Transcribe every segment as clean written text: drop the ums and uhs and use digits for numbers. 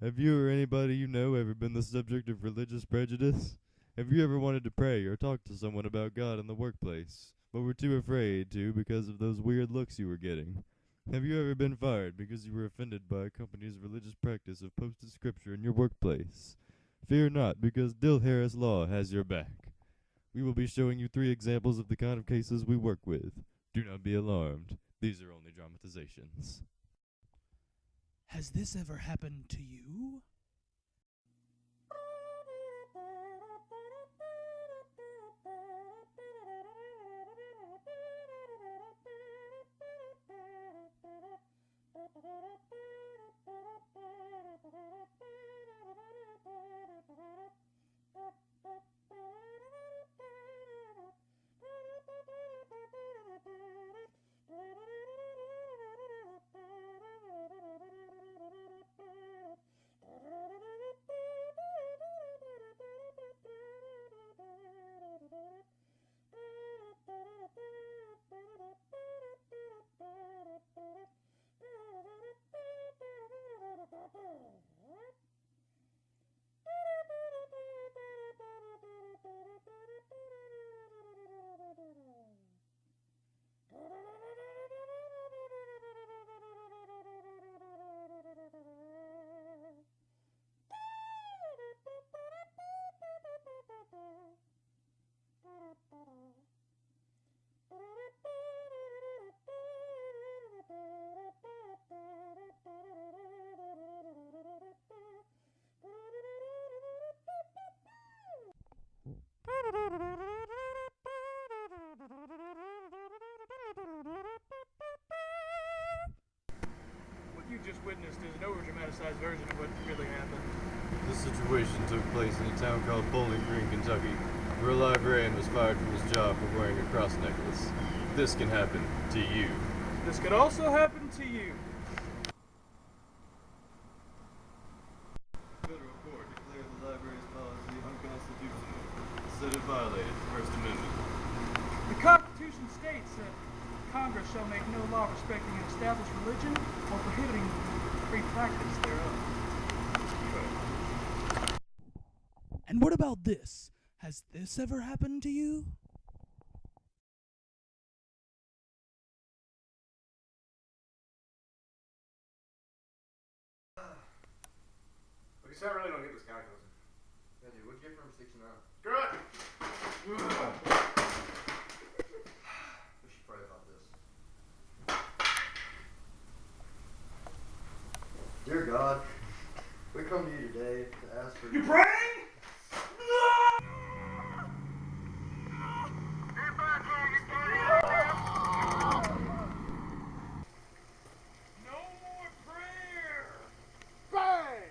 Have you or anybody you know ever been the subject of religious prejudice? Have you ever wanted to pray or talk to someone about God in the workplace, but were too afraid to because of those weird looks you were getting? Have you ever been fired because you were offended by a company's religious practice of posted scripture in your workplace? Fear not, because Dill Harris Law has your back. We will be showing you 3 examples of the kind of cases we work with. Do not be alarmed. These are only dramatizations. Has this ever happened to you? What you just witnessed is an over-dramatized version of what really happened. This situation took place in a town called Bowling Green, Kentucky, where a librarian was fired from his job for wearing a cross necklace. This can happen to you. This could also happen to you. Federal court declared the library's policy unconstitutional, said it violated the First Amendment. The Constitution states that Congress shall make no law respecting an established religion or prohibiting free practice thereof. And what about this? Has this ever happened to you? Okay, so I really don't get this calculus. Yeah, dude, what'd you get from 69? Screw it! We should pray about this. Dear God, we come to you today to ask for... You praying? No more prayer! Bang!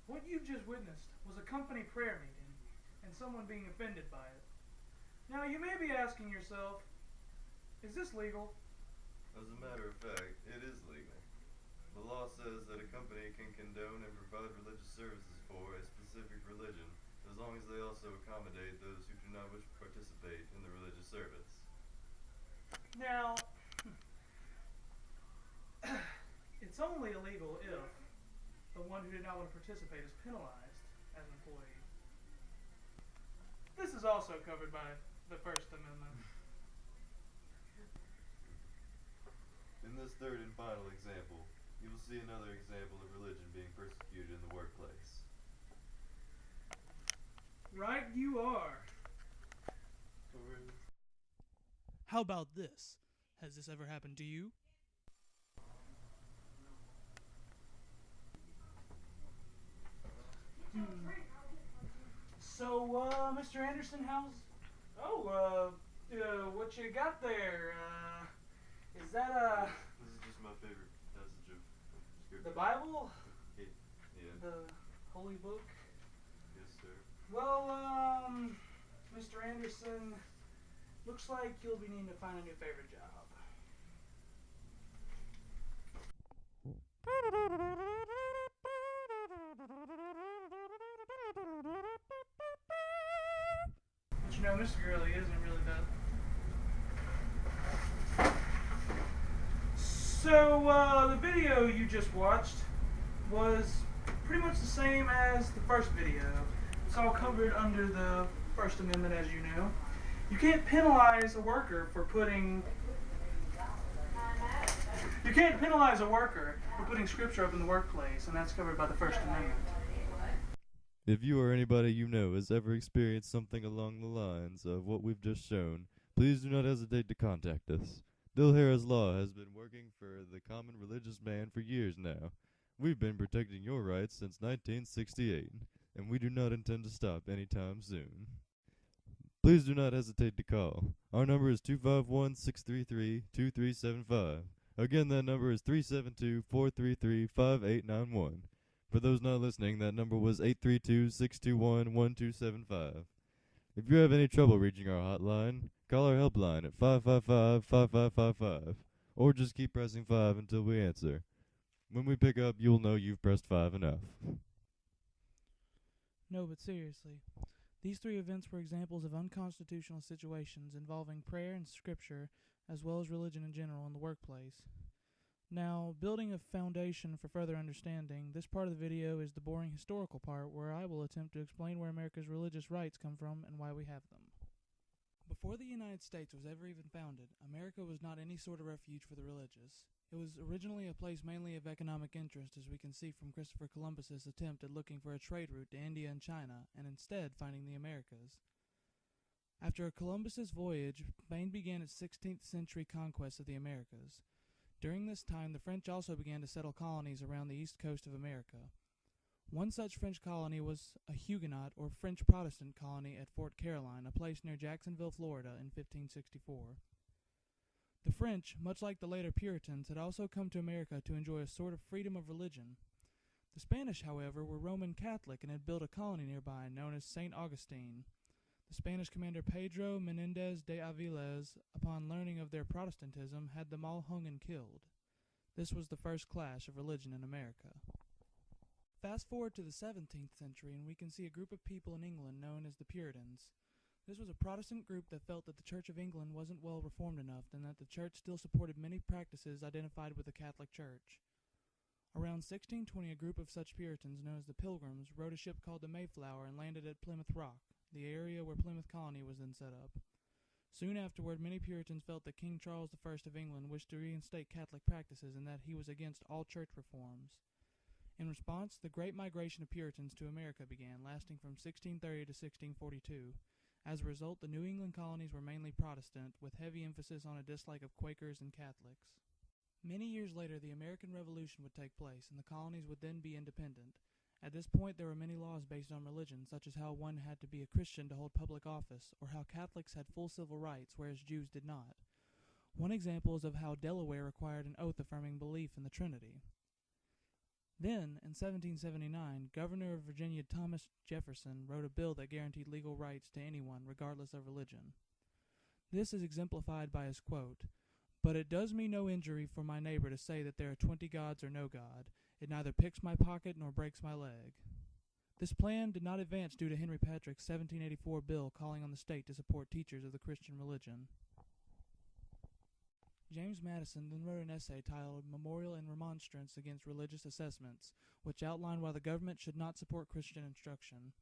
What you just witnessed was a company prayer meeting and someone being offended by it. Now you may be asking yourself, is this legal? As a matter of fact, it is legal. The law says that a company can condone and provide religious services for a specific religion, as long as they also accommodate those who do not wish to participate in the religious service. Now, it's only illegal if the one who did not want to participate is penalized as an employee. This is also covered by the First Amendment. In this third and final example, you will see another example of religion being persecuted in the workplace. Right you are. How about this? Has this ever happened to you? So, Mr. Anderson, how's... what you got there? Is that, This is just my favorite passage of scripture. the Bible? Yeah. The Holy Book? Yes, sir. Well, Mr. Anderson, looks like you'll be needing to find a new favorite job. Mr. Gurley isn't really bad. So, the video you just watched was pretty much the same as the first video. It's all covered under the First Amendment, as you know. You can't penalize a worker for putting scripture up in the workplace, and that's covered by the First Amendment. If you or anybody you know has ever experienced something along the lines of what we've just shown, please do not hesitate to contact us. Dill Harris Law has been working for the common religious man for years now. We've been protecting your rights since 1968, and we do not intend to stop anytime soon. Please do not hesitate to call. Our number is 251-633-2375. Again, that number is 372-433-5891. For those not listening, that number was 832-621-1275. If you have any trouble reaching our hotline, call our helpline at 555-5555, or just keep pressing 5 until we answer. When we pick up, you'll know you've pressed 5 enough. No, but seriously, these three events were examples of unconstitutional situations involving prayer and scripture, as well as religion in general, in the workplace. Now, building a foundation for further understanding, this part of the video is the boring historical part where I will attempt to explain where America's religious rights come from and why we have them. Before the United States was ever even founded, America was not any sort of refuge for the religious. It was originally a place mainly of economic interest, as we can see from Christopher Columbus's attempt at looking for a trade route to India and China, and instead finding the Americas. After Columbus's voyage, Spain began its 16th century conquest of the Americas. During this time, the French also began to settle colonies around the east coast of America. One such French colony was a Huguenot or French Protestant colony at Fort Caroline, a place near Jacksonville, Florida, in 1564. The French, much like the later Puritans, had also come to America to enjoy a sort of freedom of religion. The Spanish, however, were Roman Catholic and had built a colony nearby known as St. Augustine. The Spanish commander Pedro Menendez de Aviles, upon learning of their Protestantism, had them all hung and killed. This was the first clash of religion in America. Fast forward to the 17th century, and we can see a group of people in England known as the Puritans. This was a Protestant group that felt that the Church of England wasn't well reformed enough, and that the Church still supported many practices identified with the Catholic Church. Around 1620, a group of such Puritans, known as the Pilgrims, rowed a ship called the Mayflower and landed at Plymouth Rock, the area where Plymouth Colony was then set up. Soon afterward, many Puritans felt that King Charles I of England wished to reinstate Catholic practices and that he was against all church reforms. In response, the Great Migration of Puritans to America began, lasting from 1630 to 1642. As a result, the New England colonies were mainly Protestant, with heavy emphasis on a dislike of Quakers and Catholics. Many years later, the American Revolution would take place, and the colonies would then be independent. At this point, there were many laws based on religion, such as how one had to be a Christian to hold public office, or how Catholics had full civil rights, whereas Jews did not. One example is of how Delaware required an oath affirming belief in the Trinity. Then, in 1779, Governor of Virginia Thomas Jefferson wrote a bill that guaranteed legal rights to anyone, regardless of religion. This is exemplified by his quote, "But it does me no injury for my neighbor to say that there are 20 gods or no God. It neither picks my pocket nor breaks my leg." This plan did not advance due to Henry Patrick's 1784 bill calling on the state to support teachers of the Christian religion. James Madison then wrote an essay titled Memorial and Remonstrance Against Religious Assessments, which outlined why the government should not support Christian instruction.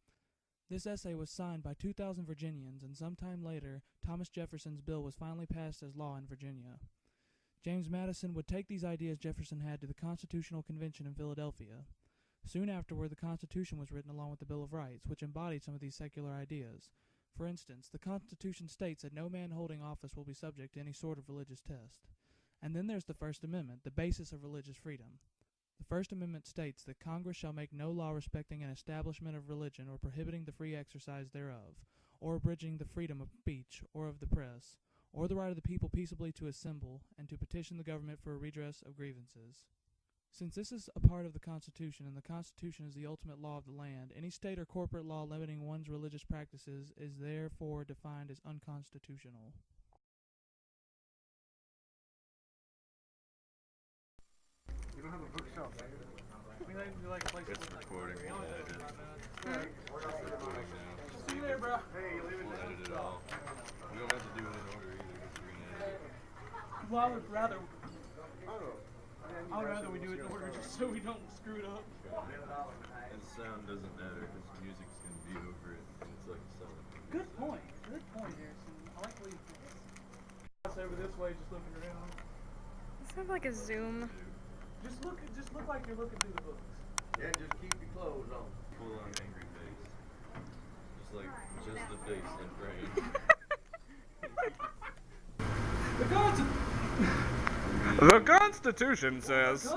This essay was signed by 2,000 Virginians, and sometime later, Thomas Jefferson's bill was finally passed as law in Virginia. James Madison would take these ideas Jefferson had to the Constitutional Convention in Philadelphia. Soon afterward, the Constitution was written along with the Bill of Rights, which embodied some of these secular ideas. For instance, the Constitution states that no man holding office will be subject to any sort of religious test. And then there's the First Amendment, the basis of religious freedom. The First Amendment states that Congress shall make no law respecting an establishment of religion or prohibiting the free exercise thereof, or abridging the freedom of speech or of the press, or the right of the people peaceably to assemble and to petition the government for a redress of grievances. Since this is a part of the Constitution, and the Constitution is the ultimate law of the land, any state or corporate law limiting one's religious practices is therefore defined as unconstitutional. You don't have a bookshelf. We like a place to It's look like recording. we always Yeah, do it is. about that. Recording now. there, bro. Hey, you leave it We'll down. edit it all. We don't have to do it in order either, because we're gonna edit it. Well, I would rather we do it in order just so we don't screw it up. And sound doesn't matter, because music's gonna be over it, and it's like a song. Good point. Good point, Harrison. I like what you think. Over this way, just looking around. This sounds like a Zoom. Just look like you're looking through the books. Yeah, just keep your clothes on. Full on angry face. Just like, just the face in frame. The Constitution says.